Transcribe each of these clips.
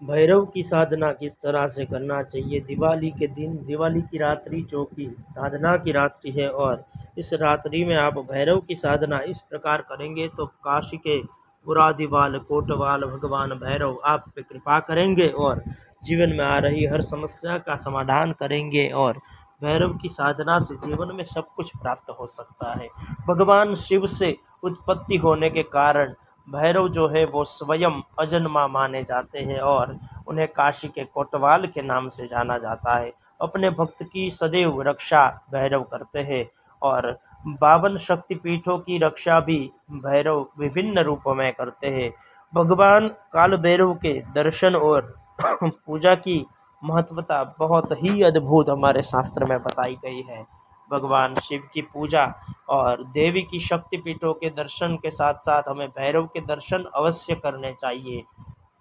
भैरव की साधना किस तरह से करना चाहिए। दिवाली के दिन, दिवाली की रात्रि जो कि साधना की रात्रि है, और इस रात्रि में आप भैरव की साधना इस प्रकार करेंगे तो काशी के पुरादिवाल कोटवाल भगवान भैरव आप पे कृपा करेंगे और जीवन में आ रही हर समस्या का समाधान करेंगे। और भैरव की साधना से जीवन में सब कुछ प्राप्त हो सकता है। भगवान शिव से उत्पत्ति होने के कारण भैरव जो है वो स्वयं अजन्मा माने जाते हैं और उन्हें काशी के कोतवाल के नाम से जाना जाता है। अपने भक्त की सदैव रक्षा भैरव करते हैं और 52 शक्तिपीठों की रक्षा भी भैरव विभिन्न रूपों में करते हैं। भगवान काल भैरव के दर्शन और पूजा की महत्वता बहुत ही अद्भुत हमारे शास्त्र में बताई गई है। भगवान शिव की पूजा और देवी की शक्तिपीठों के दर्शन के साथ साथ हमें भैरव के दर्शन अवश्य करने चाहिए।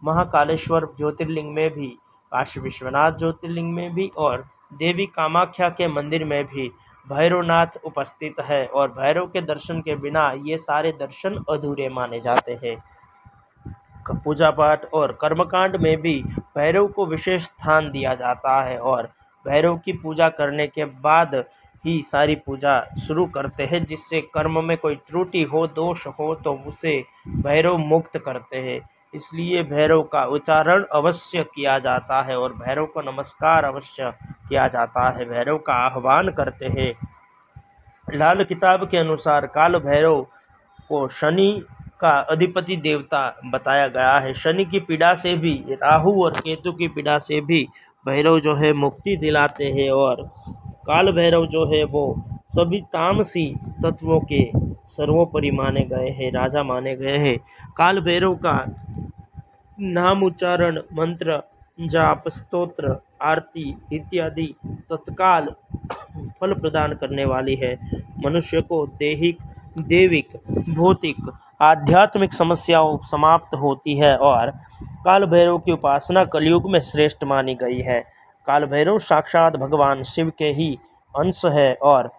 महाकालेश्वर ज्योतिर्लिंग में भी, काशी विश्वनाथ ज्योतिर्लिंग में भी और देवी कामाख्या के मंदिर में भी भैरवनाथ उपस्थित है और भैरव के दर्शन के बिना ये सारे दर्शन अधूरे माने जाते हैं। पूजा पाठ और कर्मकांड में भी भैरव को विशेष स्थान दिया जाता है और भैरव की पूजा करने के बाद ही सारी पूजा शुरू करते हैं, जिससे कर्म में कोई त्रुटि हो, दोष हो तो उसे भैरव मुक्त करते हैं। इसलिए भैरव का उच्चारण अवश्य किया जाता है और भैरव को नमस्कार अवश्य किया जाता है, भैरव का आह्वान करते हैं। लाल किताब के अनुसार काल भैरव को शनि का अधिपति देवता बताया गया है। शनि की पीड़ा से भी, राहु और केतु की पीड़ा से भी भैरव जो है मुक्ति दिलाते हैं और काल भैरव जो है वो सभी तामसी तत्वों के सर्वोपरि माने गए हैं, राजा माने गए हैं। काल भैरव का नाम उच्चारण, मंत्र जाप, स्तोत्र, आरती इत्यादि तत्काल फल प्रदान करने वाली है। मनुष्य को दैहिक, दैविक, भौतिक, आध्यात्मिक समस्याओं समाप्त होती है और काल भैरव की उपासना कलयुग में श्रेष्ठ मानी गई है। काल भैरव साक्षात भगवान शिव के ही अंश है और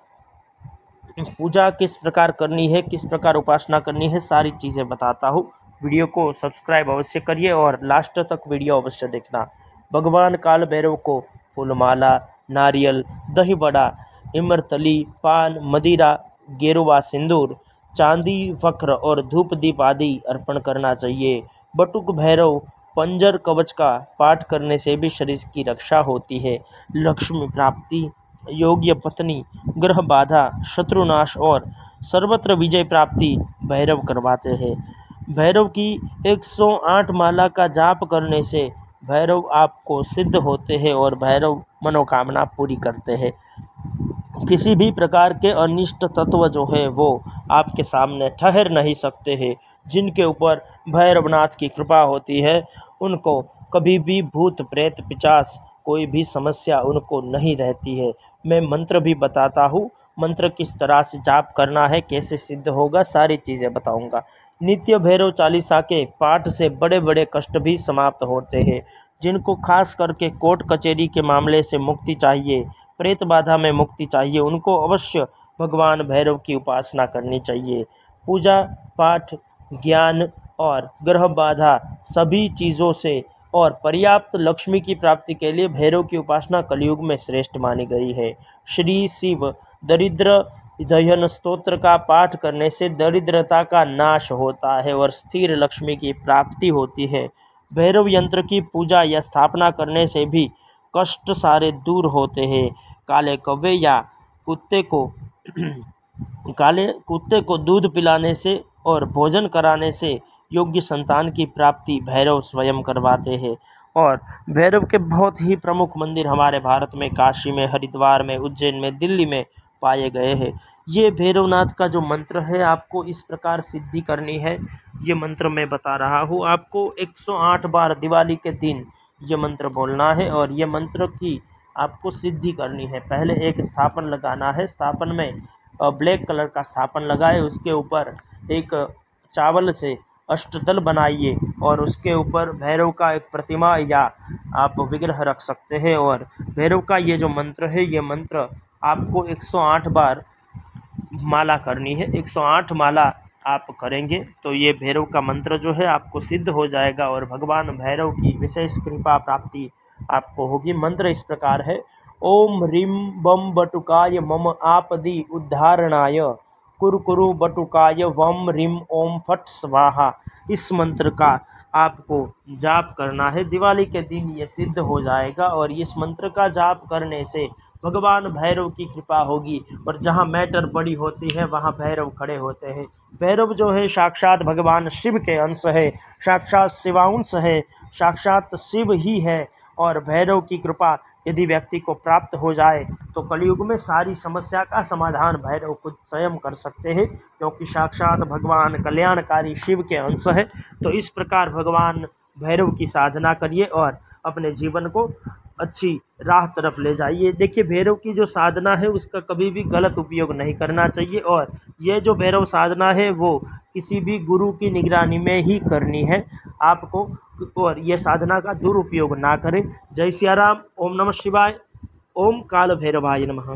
पूजा किस प्रकार करनी है, किस प्रकार उपासना करनी है, सारी चीज़ें बताता हूँ। वीडियो को सब्सक्राइब अवश्य करिए और लास्ट तक वीडियो अवश्य देखना। भगवान काल भैरव को फूलमाला, नारियल, दही बड़ा, इमरतली, पान, मदिरा, गेरुआ सिंदूर, चांदी, वक्र और धूप दीप आदि अर्पण करना चाहिए। बटुक भैरव पंजर कवच का पाठ करने से भी शरीर की रक्षा होती है। लक्ष्मी प्राप्ति, योग्य पत्नी, ग्रह बाधा, शत्रुनाश और सर्वत्र विजय प्राप्ति भैरव करवाते हैं। भैरव की 108 माला का जाप करने से भैरव आपको सिद्ध होते हैं और भैरव मनोकामना पूरी करते हैं। किसी भी प्रकार के अनिष्ट तत्व जो है वो आपके सामने ठहर नहीं सकते हैं। जिनके ऊपर भैरवनाथ की कृपा होती है उनको कभी भी भूत प्रेत पिशाच कोई भी समस्या उनको नहीं रहती है। मैं मंत्र भी बताता हूँ, मंत्र किस तरह से जाप करना है, कैसे सिद्ध होगा, सारी चीज़ें बताऊँगा। नित्य भैरव चालीसा के पाठ से बड़े बड़े कष्ट भी समाप्त होते हैं। जिनको खास करके कोर्ट कचहरी के मामले से मुक्ति चाहिए, प्रेत बाधा में मुक्ति चाहिए, उनको अवश्य भगवान भैरव की उपासना करनी चाहिए। पूजा पाठ, ज्ञान और ग्रह बाधा सभी चीज़ों से और पर्याप्त लक्ष्मी की प्राप्ति के लिए भैरव की उपासना कलयुग में श्रेष्ठ मानी गई है। श्री शिव दरिद्र दहन स्तोत्र का पाठ करने से दरिद्रता का नाश होता है और स्थिर लक्ष्मी की प्राप्ति होती है। भैरव यंत्र की पूजा या स्थापना करने से भी कष्ट सारे दूर होते हैं। काले कौवे या कुत्ते को दूध पिलाने से और भोजन कराने से योग्य संतान की प्राप्ति भैरव स्वयं करवाते हैं। और भैरव के बहुत ही प्रमुख मंदिर हमारे भारत में काशी में, हरिद्वार में, उज्जैन में, दिल्ली में पाए गए हैं। ये भैरवनाथ का जो मंत्र है आपको इस प्रकार सिद्धि करनी है। ये मंत्र मैं बता रहा हूँ आपको, 108 बार दिवाली के दिन ये मंत्र बोलना है और ये मंत्र की आपको सिद्धि करनी है। पहले एक स्थापन लगाना है। स्थापन में ब्लैक कलर का स्थापन लगाए, उसके ऊपर एक चावल से अष्टदल बनाइए और उसके ऊपर भैरव का एक प्रतिमा या आप विग्रह रख सकते हैं। और भैरव का ये जो मंत्र है, ये मंत्र आपको 108 बार माला करनी है। 108 माला आप करेंगे तो ये भैरव का मंत्र जो है आपको सिद्ध हो जाएगा और भगवान भैरव की विशेष कृपा प्राप्ति आपको होगी। मंत्र इस प्रकार है, ओम ह्रीं बम बटुकाय मम आपदि उद्धारणाय कुरकुरु बटुकाय वम ह्रीं ओम फट स्वाहा। इस मंत्र का आपको जाप करना है। दिवाली के दिन ये सिद्ध हो जाएगा और इस मंत्र का जाप करने से भगवान भैरव की कृपा होगी और जहाँ मैटर बड़ी होती है वहाँ भैरव खड़े होते हैं। भैरव जो है साक्षात भगवान शिव के अंश है, साक्षात शिवांश है, साक्षात शिव ही है। और भैरव की कृपा यदि व्यक्ति को प्राप्त हो जाए तो कलयुग में सारी समस्या का समाधान भैरव खुद स्वयं कर सकते हैं, क्योंकि साक्षात भगवान कल्याणकारी शिव के अंश है। तो इस प्रकार भगवान भैरव की साधना करिए और अपने जीवन को अच्छी राह तरफ ले जाइए। देखिए, भैरव की जो साधना है उसका कभी भी गलत उपयोग नहीं करना चाहिए और ये जो भैरव साधना है वो किसी भी गुरु की निगरानी में ही करनी है आपको, और ये साधना का दुरुपयोग ना करें। जय सिया राम। ओम नमः शिवाय। ओम काल भैरवाय नमः।